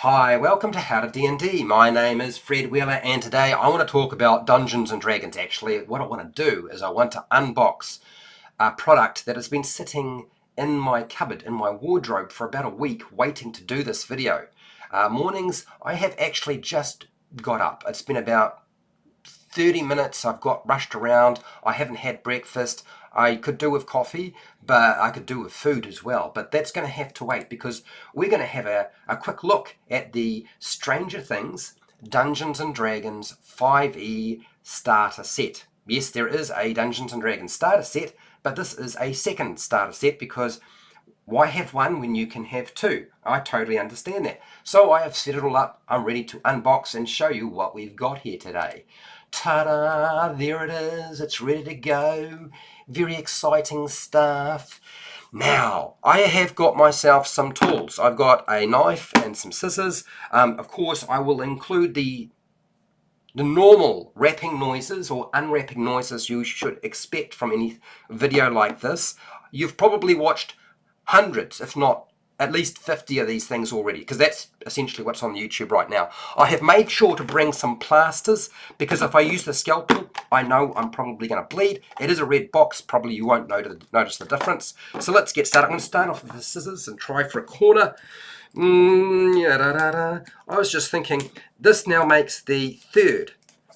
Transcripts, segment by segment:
Hi, welcome to HowtoDandD. My name is Fred Wheeler and today I want to talk about Dungeons and Dragons. Actually, what I want to do is I want to unbox a product that has been sitting in my cupboard, in my wardrobe for about a week waiting to do this video. Mornings, I have actually just got up. It's been about 30 minutes. I've got rushed around. I haven't had breakfast. I could do with coffee, but I could do with food as well. But that's going to have to wait because we're going to have a quick look at the Stranger Things Dungeons and Dragons 5e starter set. Yes, there is a Dungeons and Dragons starter set, but this is a second starter set because why have one when you can have two? I totally understand that. So I have set it all up. I'm ready to unbox and show you what we've got here today. Ta-da! There it is. It's ready to go. Very exciting stuff. Now, I have got myself some tools. I've got a knife and some scissors. Of course, I will include the normal wrapping noises or unwrapping noises you should expect from any video like this. You've probably watched hundreds, if not at least 50 of these things already, because that's essentially what's on YouTube right now. I have made sure to bring some plasters, because if I use the scalpel, I know I'm probably going to bleed. It is a red box, probably you won't notice the difference. So let's get started. I'm going to start off with the scissors and try for a corner. I was just thinking, this now makes the third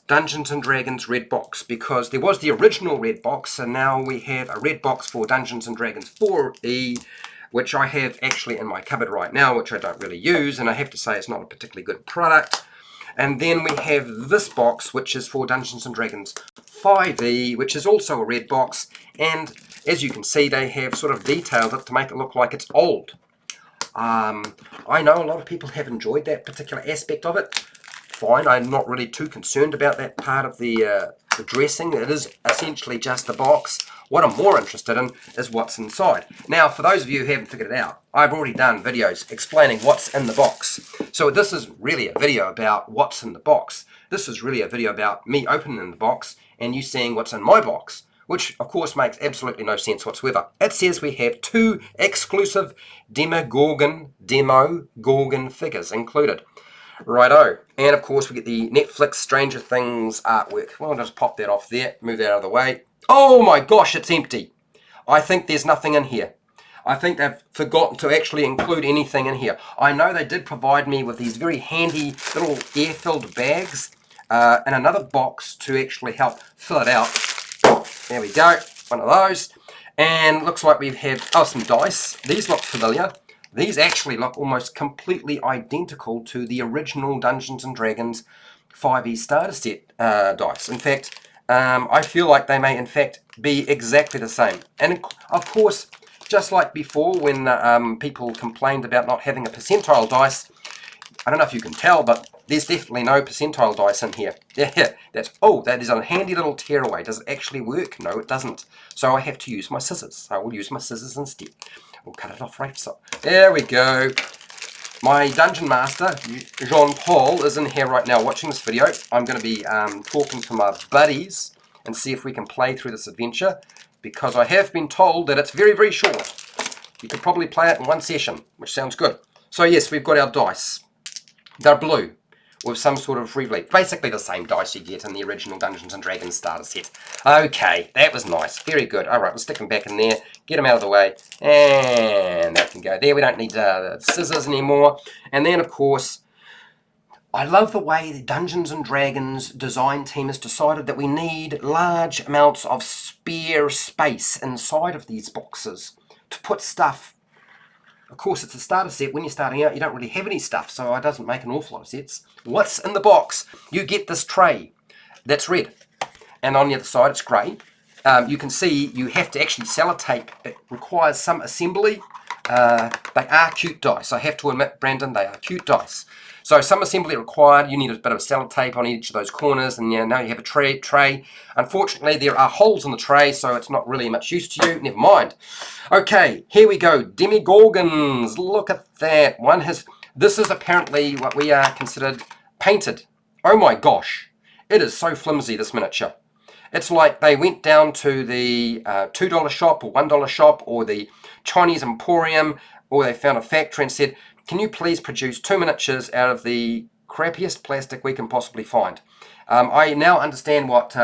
Dungeons and Dragons red box, because there was the original red box, and now we have a red box for Dungeons and Dragons 4e, which I have actually in my cupboard right now, which I don't really use, and I have to say it's not a particularly good product. And then we have this box, which is for Dungeons and Dragons 5e, which is also a red box, and as you can see, they have sort of detailed it to make it look like it's old. I know a lot of people have enjoyed that particular aspect of it. Fine, I'm not really too concerned about that part of the dressing. It is essentially just a box. What I'm more interested in is what's inside. Now, for those of you who haven't figured it out, I've already done videos explaining what's in the box. So this is really a video about what's in the box. This is really a video about me opening the box and you seeing what's in my box, which of course makes absolutely no sense whatsoever. It says we have 2 exclusive Gorgon figures included. Righto, and of course we get the Netflix Stranger Things artwork. Well, I'll just pop that off there, move that out of the way. Oh my gosh, it's empty. I think there's nothing in here. I think they've forgotten to actually include anything in here. I know they did provide me with these very handy little air-filled bags and another box to actually help fill it out. There we go, one of those. And looks like we have, some dice. These look familiar. These actually look almost completely identical to the original Dungeons and Dragons 5e starter set dice. In fact, I feel like they may in fact be exactly the same. And of course, just like before when people complained about not having a percentile dice, I don't know if you can tell, but there's definitely no percentile dice in here. Yeah, that is a handy little tearaway. Does it actually work? No, it doesn't. So I have to use my scissors. I will use my scissors instead. We'll cut it off right so. There we go. My Dungeon Master, Jean-Paul, is in here right now watching this video. I'm going to be talking to my buddies and see if we can play through this adventure, because I have been told that it's very, very short. You could probably play it in one session, which sounds good. So yes, we've got our dice. They're blue, with some sort of relief. Basically the same dice you get in the original Dungeons and Dragons starter set. Okay, that was nice. Very good. Alright, we'll stick them back in there, get them out of the way, and that can go there. We don't need the scissors anymore. And then, of course, I love the way the Dungeons and Dragons design team has decided that we need large amounts of spare space inside of these boxes to put stuff. Of course, it's a starter set. When you're starting out, you don't really have any stuff, so it doesn't make an awful lot of sense. What's in the box? You get this tray that's red, and on the other side it's grey. You can see you have to actually sellotape. It requires some assembly. They are cute dice. I have to admit, Brandon, they are cute dice. So some assembly required. You need a bit of sellotape on each of those corners, and now you have a tray. Unfortunately, there are holes in the tray, so it's not really much use to you. Never mind. Okay, here we go. Demigorgons. Look at that. This is apparently what we are considered painted. Oh my gosh. It is so flimsy, this miniature. It's like they went down to the $2 shop or $1 shop or the Chinese Emporium, or they found a factory and said, can you please produce 2 miniatures out of the crappiest plastic we can possibly find? I now understand what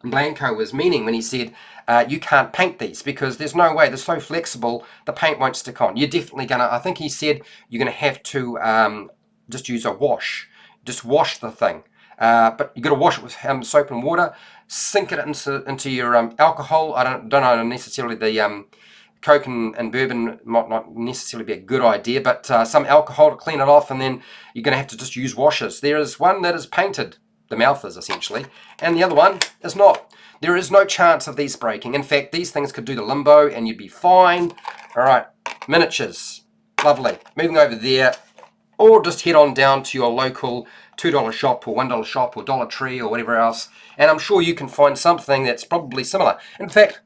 Blanco was meaning when he said you can't paint these because there's no way, they're so flexible, the paint won't stick on. You're definitely going to, I think he said, you're going to have to just use a wash. Just wash the thing. But you've got to wash it with soap and water, sink it into your alcohol. I don't know necessarily the Coke and bourbon might not necessarily be a good idea, but some alcohol to clean it off, and then you're going to have to just use washes. There is one that is painted, the mouth is essentially, and the other one is not. There is no chance of these breaking. In fact, these things could do the limbo and you'd be fine. All right, miniatures, lovely. Moving over there, or just head on down to your local $2 shop or $1 shop or Dollar Tree or whatever else, and I'm sure you can find something that's probably similar. In fact,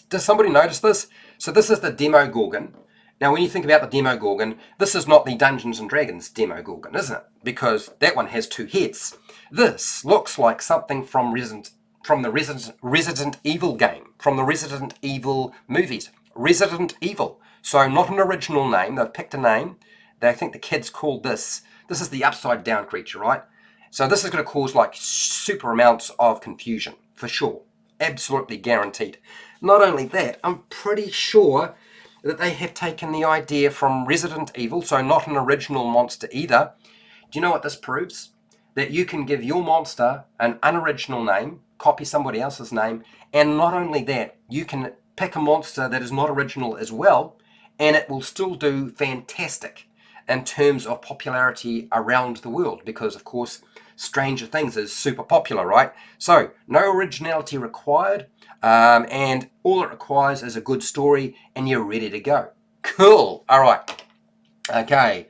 does somebody notice this? So this is the demo Gorgon. Now, when you think about the demo Gorgon, this is not the Dungeons and Dragons demo Gorgon, isn't it? Because that one has 2 heads. This looks like something from the Resident Evil game, from the Resident Evil movies. Resident Evil. So not an original name. They've picked a name. They think the kids called this. This is the upside down creature, right? So this is going to cause like super amounts of confusion, for sure. Absolutely guaranteed. Not only that, I'm pretty sure that they have taken the idea from Resident Evil, so not an original monster either. Do you know what this proves? That you can give your monster an unoriginal name, copy somebody else's name, and not only that, you can pick a monster that is not original as well, and it will still do fantastic in terms of popularity around the world, because of course Stranger Things is super popular, right? So no originality required, and all it requires is a good story and you're ready to go. Cool. All right. Okay.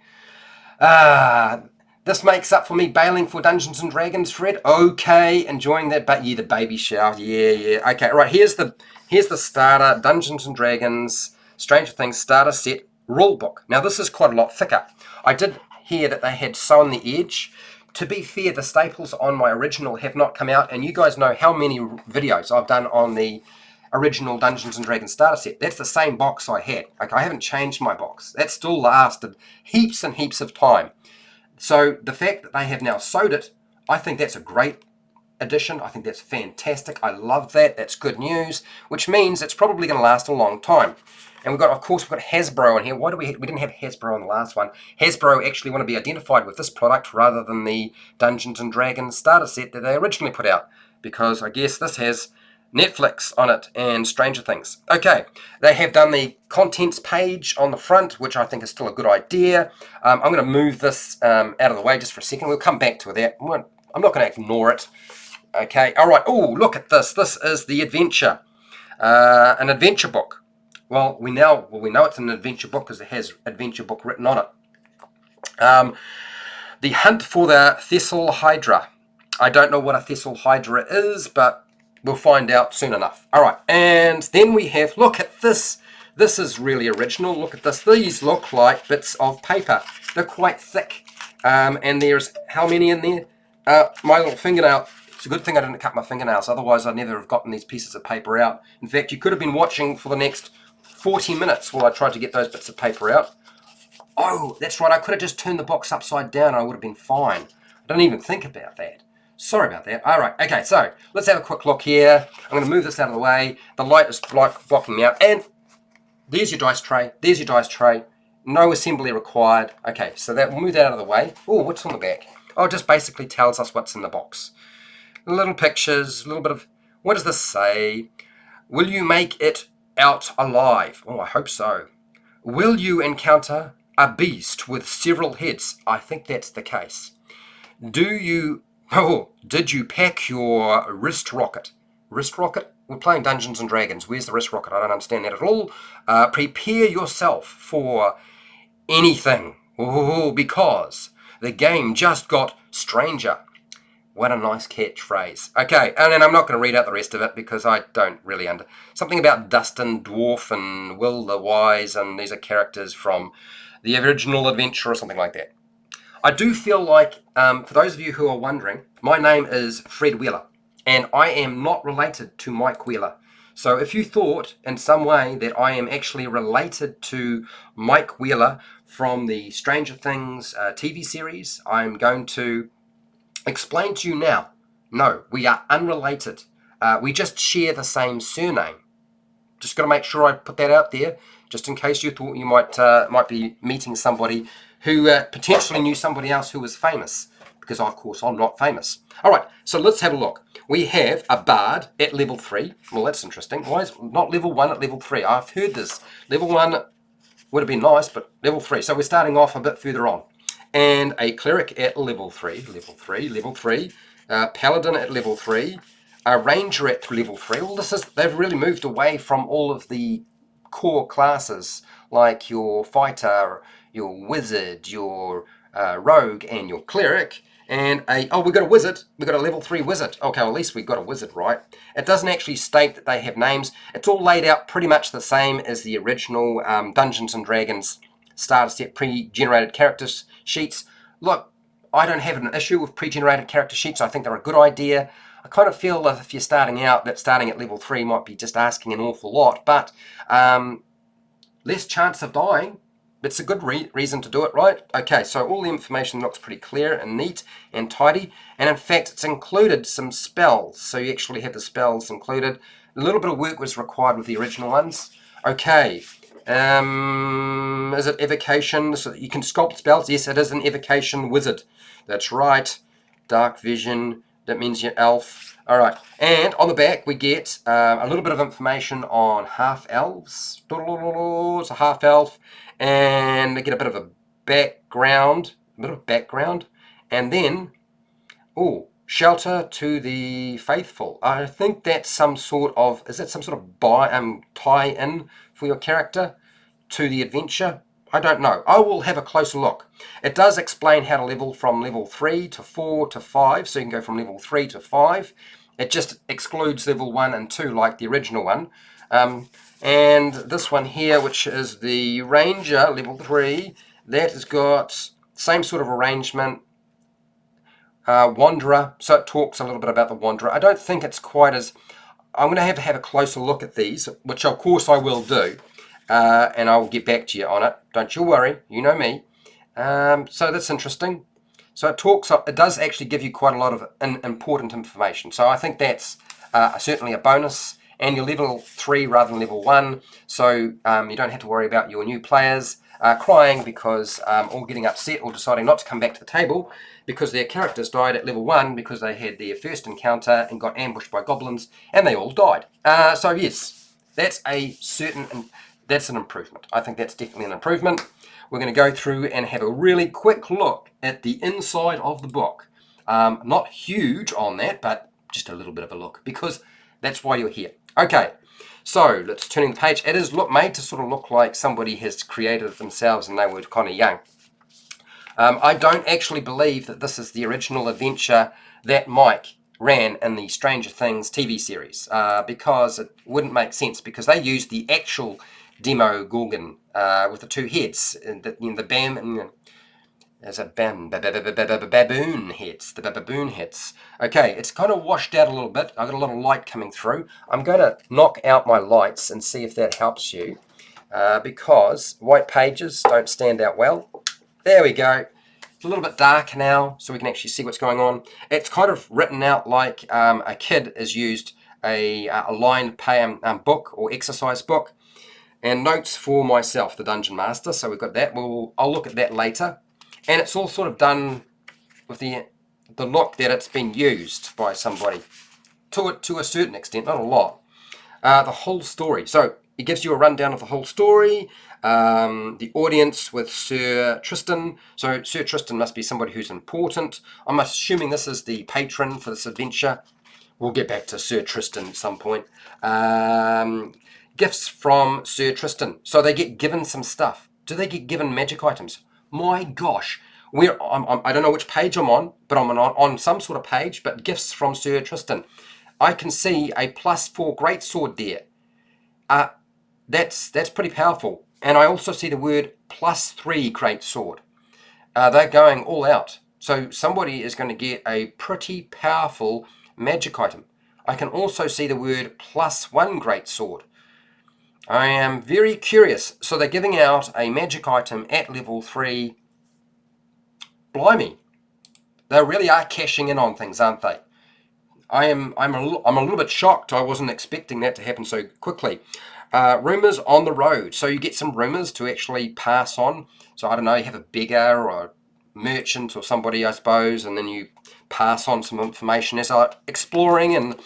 This makes up for me bailing for Dungeons and Dragons, Fred. Okay, enjoying that, but yeah, the baby shower. Yeah. Okay, right. Here's the starter Dungeons and Dragons Stranger Things starter set rulebook. Now this is quite a lot thicker. I did hear that they had sewn the edge. To be fair, the staples on my original have not come out, and you guys know how many videos I've done on the original Dungeons and Dragons starter set. That's the same box I had. Okay, I haven't changed my box. That still lasted heaps and heaps of time. So the fact that they have now sewed it, I think that's a great addition. I think that's fantastic. I love that. That's good news, which means it's probably going to last a long time. And we've got Hasbro on here. Why do we didn't have Hasbro on the last one? Hasbro actually want to be identified with this product rather than the Dungeons and Dragons starter set that they originally put out, because I guess this has Netflix on it and Stranger Things. Okay, they have done the contents page on the front, which I think is still a good idea. I'm going to move this out of the way just for a second. We'll come back to that. I'm not going to ignore it. Okay, all right. Oh, look at this. This is the adventure, an adventure book. Well, we know it's an adventure book because it has adventure book written on it. The Hunt for the Thessal Hydra. I don't know what a Thessal Hydra is, but we'll find out soon enough. All right, and then we have, look at this. This is really original. Look at this. These look like bits of paper. They're quite thick. And there's how many in there? My little fingernail. It's a good thing I didn't cut my fingernails. Otherwise, I'd never have gotten these pieces of paper out. In fact, you could have been watching for the next 40 minutes while I tried to get those bits of paper out. Oh, that's right. I could have just turned the box upside down and I would have been fine. I didn't even think about that. Sorry about that. All right. Okay, so let's have a quick look here. I'm going to move this out of the way. The light is blocking me out. And there's your dice tray. There's your dice tray. No assembly required. Okay, so we'll move that out of the way. Oh, what's on the back? Oh, it just basically tells us what's in the box. Little pictures, a little bit of... What does this say? Will you make it out alive? Oh, I hope so. Will you encounter a beast with several heads? I think that's the case. Did you pack your wrist rocket? Wrist rocket? We're playing Dungeons and Dragons. Where's the wrist rocket? I don't understand that at all. Prepare yourself for anything. Oh, because the game just got stranger. What a nice catchphrase. Okay, and then I'm not going to read out the rest of it because I don't really something about Dustin Dwarf and Will the Wise, and these are characters from the original adventure or something like that. I do feel like, for those of you who are wondering, my name is Fred Wheeler, and I am not related to Mike Wheeler. So if you thought in some way that I am actually related to Mike Wheeler from the Stranger Things TV series. I'm going to explain to you now. No, we are unrelated. We just share the same surname. Just got to make sure I put that out there, just in case you thought you might be meeting somebody who potentially knew somebody else who was famous, because of course I'm not famous. All right, so let's have a look. We have a bard at level 3. Well, that's interesting. Why is not level 1 at level 3? I've heard this. Level 1 would have been nice, but level 3. So we're starting off a bit further on. And a cleric at level 3, level 3. Paladin at level 3. A ranger at level 3. Well, they've really moved away from all of the core classes, like your fighter, your wizard, your rogue, and your cleric. And we got a wizard. We got a level 3 wizard. Okay, well, at least we got a wizard, right? It doesn't actually state that they have names. It's all laid out pretty much the same as the original Dungeons and Dragons starter set pre-generated character sheets. Look, I don't have an issue with pre-generated character sheets. I think they're a good idea. I kind of feel that if you're starting out, that starting at level 3 might be just asking an awful lot, but less chance of dying. It's a good reason to do it, right? Okay, so all the information looks pretty clear and neat and tidy, and in fact it's included some spells, so you actually have the spells included. A little bit of work was required with the original ones. Okay, is it evocation? So you can sculpt spells. Yes, it is an evocation wizard. That's right. Dark vision, that means you're elf. All right, and on the back we get a little bit of information on half-elves. It's a half-elf, and they get a bit of a background, and then, shelter to the faithful. I think that's some sort of, is that some sort of tie-in for your character to the adventure? I don't know. I will have a closer look. It does explain how to level from level 3 to 4 to 5, so you can go from level 3 to 5. It just excludes level 1 and 2 like the original one. And this one here, which is the Ranger, level 3, that has got same sort of arrangement. Wanderer, so it talks a little bit about the Wanderer. I don't think it's quite as... I'm going to have a closer look at these, which of course I will do. And I will get back to you on it. Don't you worry, you know me. So that's interesting. So it does actually give you quite a lot of important information. So I think that's certainly a bonus. And you're level 3 rather than level 1. So you don't have to worry about your new players crying because, or getting upset or deciding not to come back to the table because their characters died at level 1 because they had their first encounter and got ambushed by goblins and they all died. So yes, that's that's an improvement. I think that's definitely an improvement. We're going to go through and have a really quick look at the inside of the book. Not huge on that, but just a little bit of a look because that's why you're here. Okay, so let's turn the page. It is made to sort of look like somebody has created it themselves and they were kind of young. I don't actually believe that this is the original adventure that Mike ran in the Stranger Things TV series because it wouldn't make sense because they used the actual demo Gorgon with the 2 heads, the bam and there's a baboon heads, the baboon heads. Okay, it's kind of washed out a little bit. I've got a lot of light coming through. I'm going to knock out my lights and see if that helps you because white pages don't stand out well. There we go. It's a little bit dark now, so we can actually see what's going on. It's kind of written out like a kid has used a lined book or exercise book. And notes for myself, the Dungeon Master. So we've got that. I'll look at that later. And it's all sort of done with the look that it's been used by somebody to a certain extent, not a lot. The whole story. So it gives you a rundown of the whole story. The audience with Sir Tristan. So Sir Tristan must be somebody who's important. I'm assuming this is the patron for this adventure. We'll get back to Sir Tristan at some point. Gifts from Sir Tristan. So they get given some stuff. Do they get given magic items? My gosh. I don't know which page I'm on, but I'm on some sort of page, but gifts from Sir Tristan. I can see a +4 greatsword there. That's pretty powerful. And I also see the word +3 greatsword. They're going all out. So somebody is going to get a pretty powerful magic item. I can also see the word +1 greatsword. I am very curious. So they're giving out a magic item at level 3. Blimey. They really are cashing in on things, aren't they? I'm a little bit shocked. I wasn't expecting that to happen so quickly. Rumours on the road. So you get some rumours to actually pass on. So I don't know, you have a beggar or a merchant or somebody, I suppose, and then you pass on some information as I'm exploring and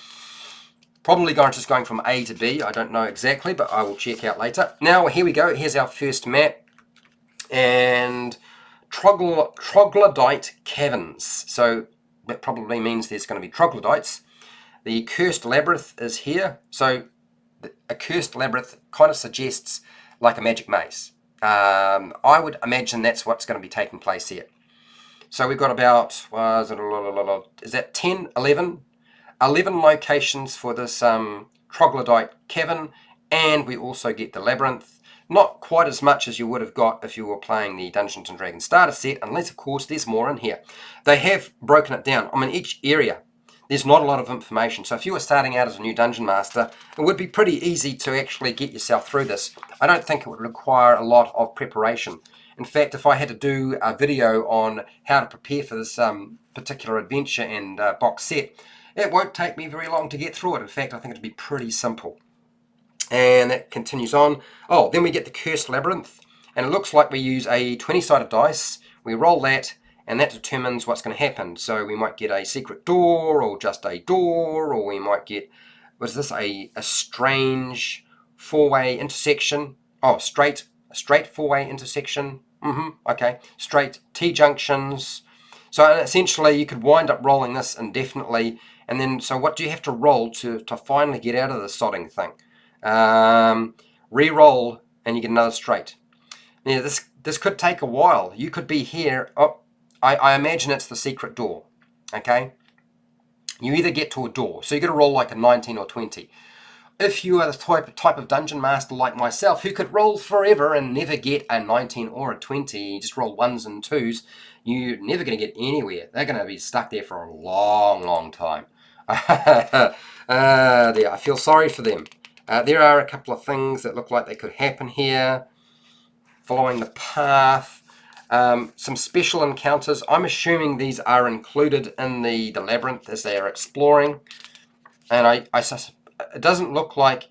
probably just going from A to B. I don't know exactly, but I will check out later. Now, here we go. Here's our first map. And troglodyte caverns. So that probably means there's going to be troglodytes. The cursed labyrinth is here. So a cursed labyrinth kind of suggests like a magic maze. I would imagine that's what's going to be taking place here. So we've got about, is that 10, 11? 11 locations for this troglodyte cavern, and we also get the labyrinth. Not quite as much as you would have got if you were playing the Dungeons & Dragons starter set, unless of course there's more in here. They have broken it down. I mean, each area, there's not a lot of information. So if you were starting out as a new Dungeon Master, it would be pretty easy to actually get yourself through this. I don't think it would require a lot of preparation. In fact, if I had to do a video on how to prepare for this particular adventure and box set, it won't take me very long to get through it. In fact, I think it'll be pretty simple. And that continues on. Oh, then we get the Cursed Labyrinth. And it looks like we use a 20-sided dice. We roll that, and that determines what's going to happen. So we might get a secret door, or just a door, or we might get, was this a strange four-way intersection? Oh, a straight four-way intersection. Okay. Straight T-junctions. So essentially, you could wind up rolling this indefinitely. And then, so what do you have to roll to finally get out of the sodding thing? Re-roll, and you get another straight. Now, this could take a while. You could be here. Oh, I imagine it's the secret door. Okay? You either get to a door. So you're going to roll like a 19 or 20. If you are the type of dungeon master like myself who could roll forever and never get a 19 or a 20, you just roll 1s and 2s, you're never going to get anywhere. They're going to be stuck there for a long, long time. I feel sorry for them. There are a couple of things that look like they could happen here. Following the path. Some special encounters. I'm assuming these are included in the labyrinth as they are exploring. And it doesn't look like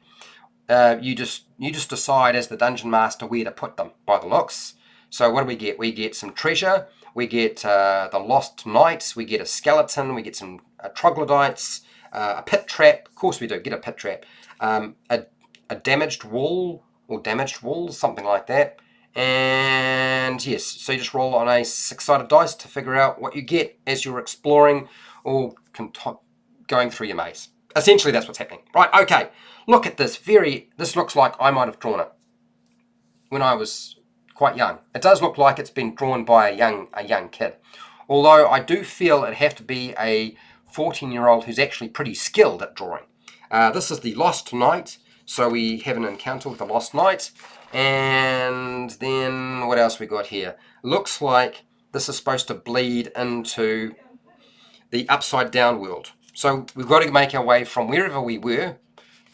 you just decide as the dungeon master where to put them by the looks. So what do we get? We get some treasure. We get the lost knights. We get a skeleton. We get some troglodytes. A pit trap. Of course we do get a pit trap. A damaged wall or damaged walls, something like that. And yes, so you just roll on a 6-sided dice to figure out what you get as you're exploring or going through your maze. Essentially, that's what's happening. Right, okay. Look at this. This looks like I might have drawn it when I was quite young. It does look like it's been drawn by a young kid. Although I do feel it'd have to be a 14-year-old who's actually pretty skilled at drawing. This is the Lost Knight. So we have an encounter with the Lost Knight. And then what else we got here? Looks like this is supposed to bleed into the upside down world. So we've got to make our way from wherever we were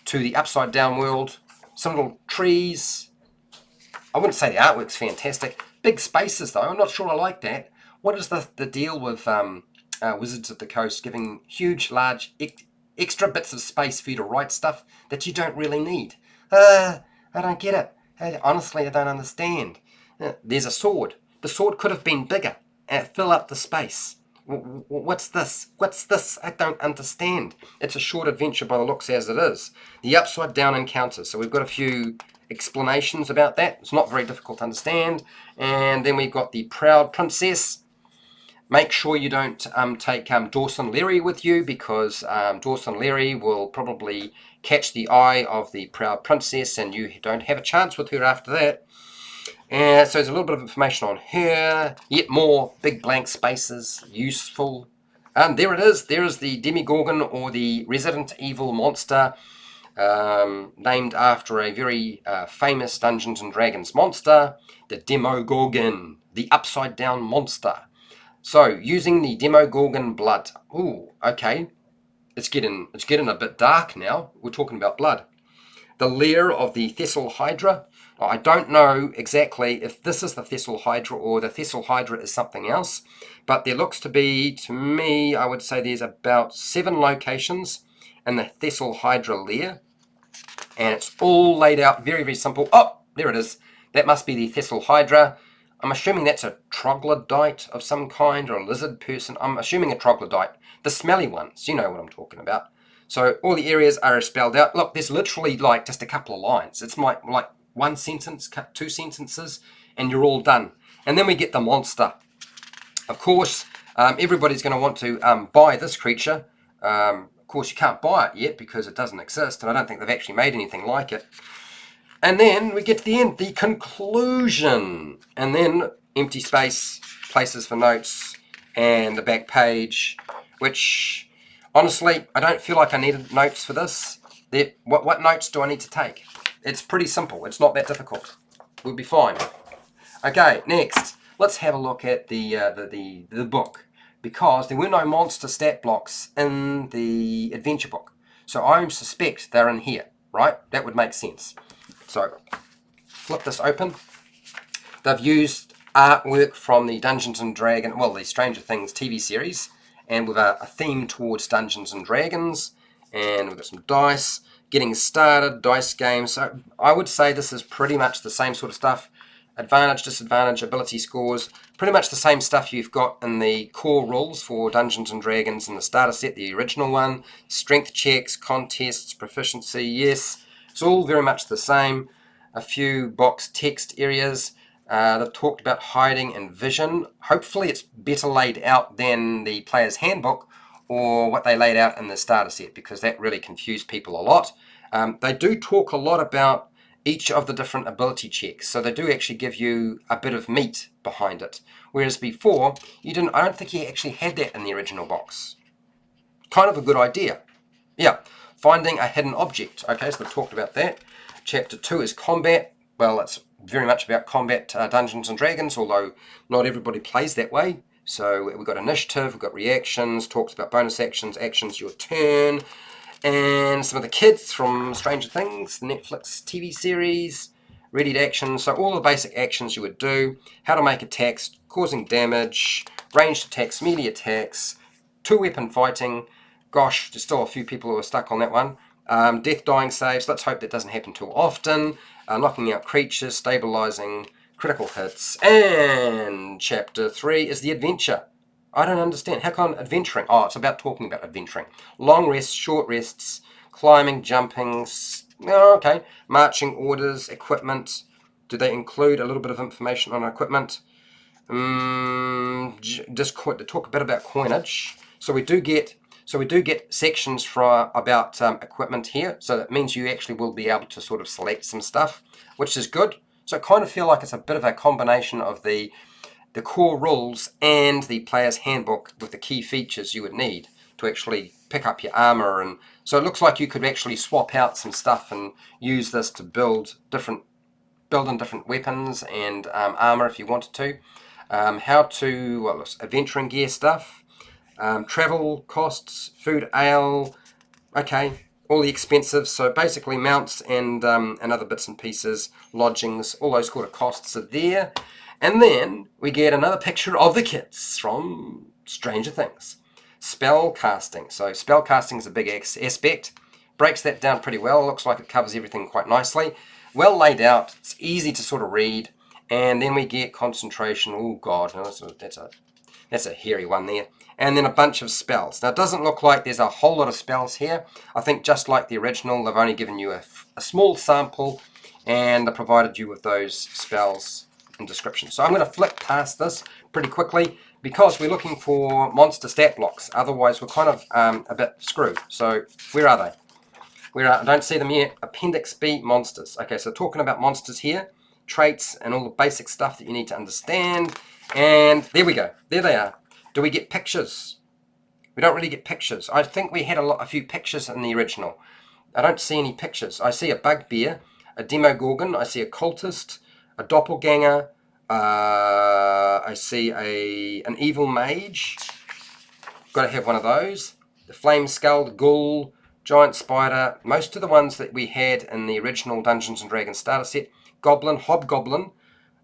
to the upside down world. Some little trees. I wouldn't say the artwork's fantastic. Big spaces though. I'm not sure I like that. What is the deal with Wizards of the Coast giving huge, large, extra bits of space for you to write stuff that you don't really need? I don't get it. Honestly, I don't understand. There's a sword. The sword could have been bigger. Fill up the space. What's this? What's this? I don't understand. It's a short adventure by the looks as it is. The upside down encounters. So we've got a few explanations about that. It's not very difficult to understand. And then we've got the Proud Princess. Make sure you don't take Dawson Leary with you, because Dawson Leary will probably catch the eye of the Proud Princess and you don't have a chance with her after that. And so there's a little bit of information on her. Yet more big blank spaces. Useful. There it is. There is the Demogorgon, or the Resident Evil monster, named after a very famous Dungeons & Dragons monster, the Demogorgon, the upside down monster. So, using the Demogorgon blood. Ooh, okay. It's getting a bit dark now. We're talking about blood. the lair of the Thessal Hydra. I don't know exactly if this is the Thessal Hydra or the Thessal Hydra is something else, but there looks to be, to me, I would say there's about 7 locations in the Thessal Hydra lair, and it's all laid out very, very simple. Oh, there it is. That must be the Thessal Hydra. I'm assuming that's a troglodyte of some kind, or a lizard person. I'm assuming a troglodyte. The smelly ones, you know what I'm talking about. So all the areas are spelled out. Look, there's literally like just a couple of lines. It's like one sentence, 2 sentences, and you're all done. And then we get the monster. Of course, everybody's going to want to buy this creature. Of course, you can't buy it yet because it doesn't exist, and I don't think they've actually made anything like it. And then we get to the end, the conclusion, and then empty space, places for notes, and the back page, which, honestly, I don't feel like I needed notes for this. What notes do I need to take? It's pretty simple. It's not that difficult. We'll be fine. Okay, next, let's have a look at the book, because there were no monster stat blocks in the adventure book. So I suspect they're in here, right? That would make sense. So, flip this open. They've used artwork from the Dungeons & Dragons, well, the Stranger Things TV series, and with a theme towards Dungeons & Dragons, and we've got some dice, getting started, dice games. So I would say this is pretty much the same sort of stuff. Advantage, disadvantage, ability scores, pretty much the same stuff you've got in the core rules for Dungeons & Dragons in the starter set, the original one. Strength checks, contests, proficiency, yes. It's all very much the same. A few box text areas. They've talked about hiding and vision. Hopefully it's better laid out than the player's handbook or what they laid out in the starter set, because that really confused people a lot. They do talk a lot about each of the different ability checks, so they do actually give you a bit of meat behind it. Whereas before, I don't think you actually had that in the original box. Kind of a good idea. Yeah, finding a hidden object. Okay, so they've talked about that. Chapter 2 is combat. Well, it's very much about combat Dungeons & Dragons, although not everybody plays that way. So we've got initiative, we've got reactions, talks about bonus actions, actions your turn, and some of the kids from Stranger Things, the Netflix TV series, ready to action, so all the basic actions you would do, how to make attacks, causing damage, ranged attacks, melee attacks, 2-weapon fighting. Gosh, there's still a few people who are stuck on that one. Death, dying saves, let's hope that doesn't happen too often. Knocking out creatures, stabilizing, critical hits. And Chapter 3 is the adventure. I don't understand. How come adventuring? Oh, it's about talking about adventuring. Long rests, short rests, climbing, jumping. Oh, okay. Marching orders, equipment. Do they include a little bit of information on equipment? Just talk a bit about coinage. So we do get sections for about equipment here. So that means you actually will be able to sort of select some stuff, which is good. So I kind of feel like it's a bit of a combination of the core rules and the player's handbook with the key features you would need to actually pick up your armor. And so it looks like you could actually swap out some stuff and use this to build in different weapons and armor if you wanted to. Adventuring gear stuff, travel costs, food, ale, okay, all the expensive, so basically mounts and other bits and pieces, lodgings, all those sort of costs are there. And then we get another picture of the kits from Stranger Things. Spell casting. So spell casting is a big aspect. Breaks that down pretty well. Looks like it covers everything quite nicely. Well laid out. It's easy to sort of read. And then we get concentration. Oh God, that's a hairy one there. And then a bunch of spells. Now it doesn't look like there's a whole lot of spells here. I think just like the original, they've only given you a small sample and they provided you with those spells and description. So I'm going to flick past this pretty quickly because we're looking for monster stat blocks. Otherwise we're kind of a bit screwed. So where are they? I don't see them yet. Appendix B, monsters. Okay, so talking about monsters here, traits and all the basic stuff that you need to understand. And there we go. There they are. Do we get pictures? We don't really get pictures. I think we had a few pictures in the original. I don't see any pictures. I see a bugbear, a demogorgon, I see a cultist, a doppelganger, I see an evil mage. Got to have one of those. The flame skull, the ghoul, giant spider, most of the ones that we had in the original Dungeons & Dragons starter set. Goblin, hobgoblin,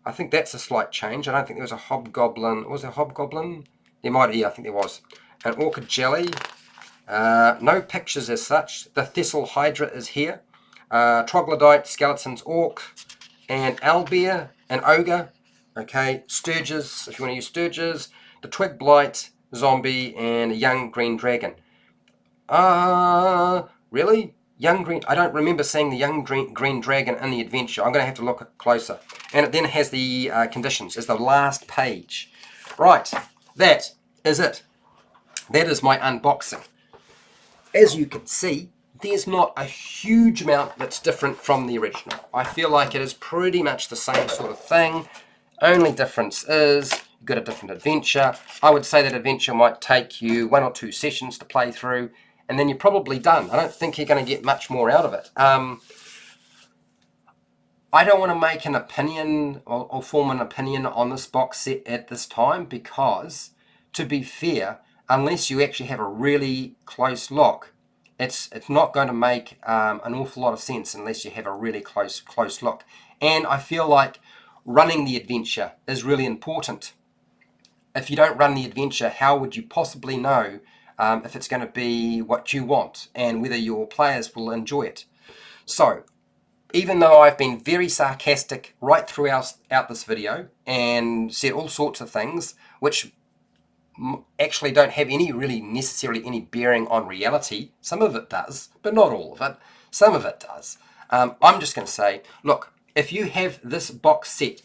I think that's a slight change. I don't think there was a hobgoblin. Was there a hobgoblin? There might be, yeah, I think there was. An orchid jelly. No pictures as such. The Thistle Hydra is here. Troglodyte, skeletons, orc, and owlbear, an ogre. Okay, sturges, if you want to use sturges. The twig blight, zombie, and a young green dragon. Really? Young green, I don't remember seeing the young green dragon in the adventure. I'm going to have to look closer. And it then has the conditions as the last page. Right, that is it. That is my unboxing. As you can see, there's not a huge amount that's different from the original. I feel like it is pretty much the same sort of thing. Only difference is you've got a different adventure. I would say that adventure might take you 1 or 2 sessions to play through, and then you're probably done. I don't think you're going to get much more out of it. I don't want to make an opinion or form an opinion on this box set at this time because, to be fair, unless you actually have a really close look, it's not going to make an awful lot of sense unless you have a really close look. And I feel like running the adventure is really important. If you don't run the adventure, how would you possibly know if it's going to be what you want and whether your players will enjoy it? So, even though I've been very sarcastic right throughout this video and said all sorts of things which actually don't have necessarily any bearing on reality, some of it does, but not all of it. Some of it does. I'm just going to say, look, if you have this box set,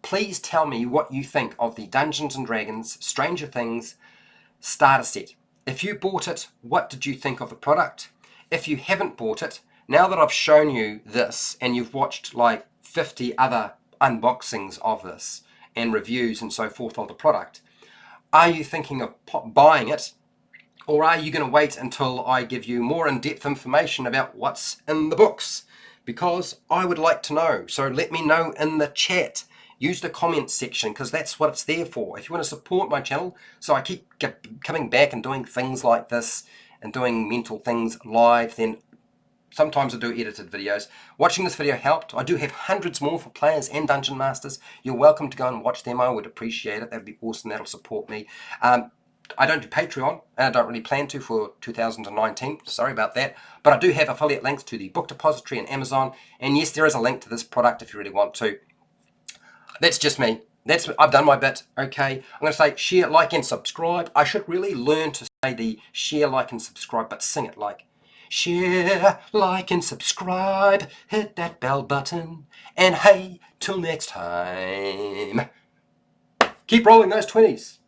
please tell me what you think of the Dungeons & Dragons Stranger Things starter set. If you bought it, what did you think of the product? If you haven't bought it, now that I've shown you this and you've watched like 50 other unboxings of this and reviews and so forth of the product, are you thinking of buying it, or are you going to wait until I give you more in-depth information about what's in the books? Because I would like to know, so let me know in the chat. Use the comments section because that's what it's there for. If you want to support my channel, so I keep coming back and doing things like this and doing mental things live, then sometimes I do edited videos. Watching this video helped. I do have hundreds more for players and dungeon masters. You're welcome to go and watch them. I would appreciate it. That'd be awesome. That'll support me. I don't do Patreon, and I don't really plan to for 2019. Sorry about that. But I do have affiliate links to the book depository and Amazon. And yes, there is a link to this product if you really want to. That's just me. I've done my bit. Okay. I'm going to say share, like, and subscribe. I should really learn to say the share, like, and subscribe, but sing it like. Share, like, and subscribe, hit that bell button, and hey, till next time, keep rolling those 20s.